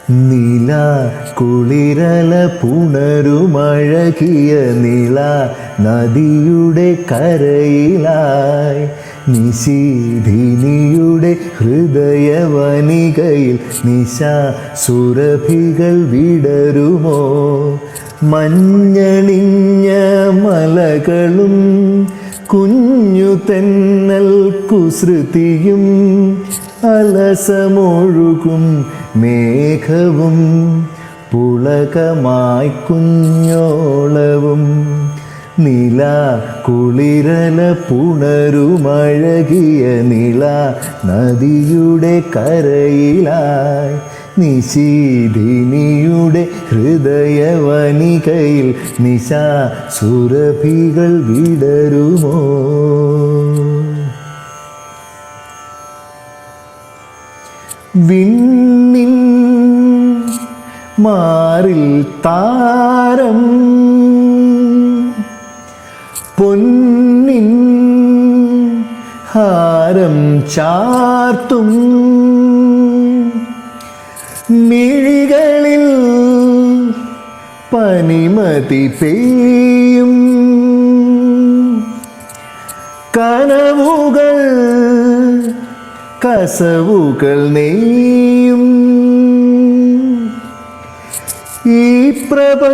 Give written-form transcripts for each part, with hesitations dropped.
നില കുളിരല പുണരുമഴകിയ നില നദിയുടെ കരയിലായി നിശീധിനിയുടെ ഹൃദയവനികയിൽ നിശാ സുരഭികൾ വിടരുമോ? മഞ്ഞണിഞ്ഞ മലകളും കുഞ്ഞു തെന്നൽ കുസൃതിയും അലസമൊഴുകും മേഘവും പുളകമായി കുഞ്ഞോളവും നില കുളിരല പുണരുമഴകിയ നില നദിയുടെ കരയിലായി നിശീധിനിയുടെ ഹൃദയവനികയിൽ നിശാ സുരഭികൾ വിടരുമോ? വിണ്ണിൻ മാറിൽ താരം പൊന്നിൻ ഹാരം ചാർത്തും മിഴികളിൽ പനിമതി പെയ്യും കനവുകൾ കസവുകൾ നെയ്യും ഈ പ്രപഞ്ചമാകെ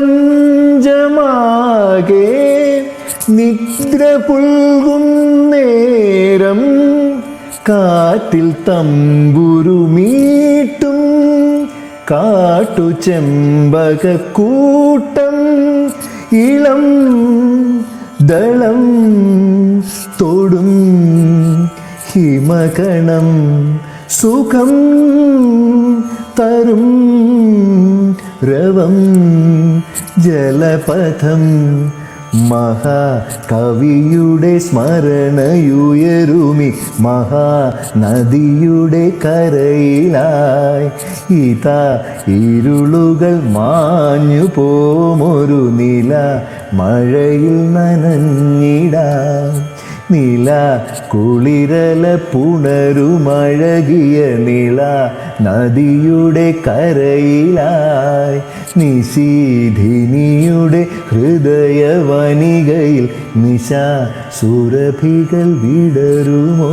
നിദ്ര പുൽകും നേരം കാറ്റിൽ തമ്പുരുമീട്ടും കാട്ടുചെമ്പകക്കൂട്ടം ഇളം ദളം തൊടും ഹിമകണം സുഖം തരും രവം ജലപഥം മഹാകവിയുടെ സ്മരണയുയരുമി മഹാനദിയുടെ കരയിലായി ഇതാ ഇരുളുകൾ മാഞ്ഞു പോമൊരു നില മഴയിൽ നനഞ്ഞിടാം നില കുളിരല പുണരുമഴകിയ നില നദിയുടെ കരയിലായി നിശീധിനിയുടെ ഹൃദയവനികയിൽ നിശാ സുരഭികൾ വിടരുമോ?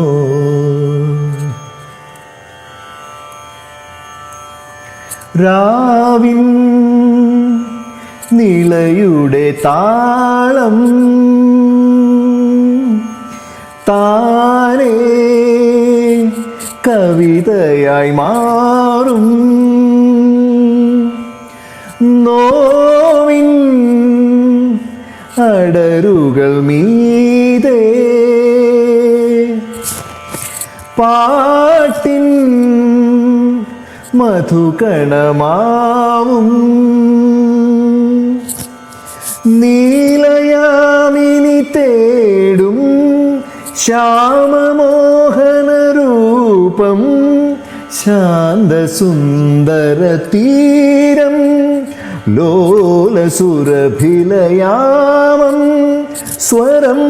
രാവിൻ നിളയുടെ താളം താനേ കവിതയായി മാറും നോവിൻ അടരുകൾ മീതേ പാട്ടിൻ മധുകണമാവും നീലയാമിനി തേടും ശ്യാമമോഹനരൂപം ശാന്തസുന്ദര തീരം ലോലസുരഭിലയാമം സ്വരം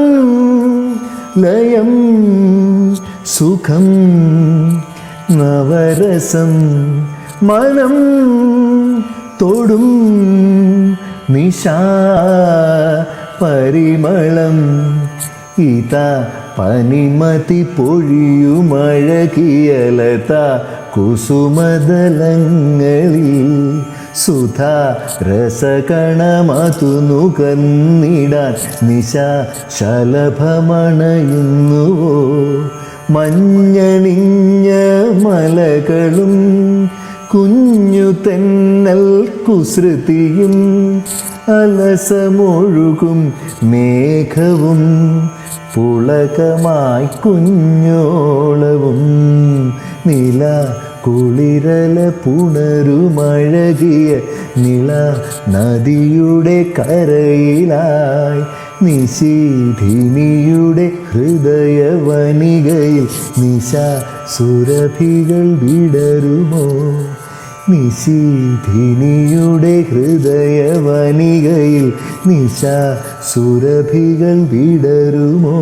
ലയം സുഖം നവരസം മനം തൊടും നിശാ പരിമളം ഇതാ പനിമതി പൊഴിയുമഴകിയലത കുസുമദലങ്ങളിൽ സുധാ രസകണമതു നുകർന്നിടാൻ നിശാ ശലഭമണയുന്നുവോ? മഞ്ഞണിഞ്ഞ മലകളും കുഞ്ഞു തെന്നൽ കുസൃതിയും അലസമൊഴുകും മേഘവും പുളകമായി കുഞ്ഞോളവും നില കുളിരല പുണരുമഴകിയ നില നദിയുടെ കരയിലായി നിശീധിനിയുടെ ഹൃദയവനികയിൽ നിശാ സുരഭികൾ വിടരുമോ? നിശീധിനിയുടെ ഹൃദയവനികയിൽ നിശാ സുരഭികൾ വിടരുമോ?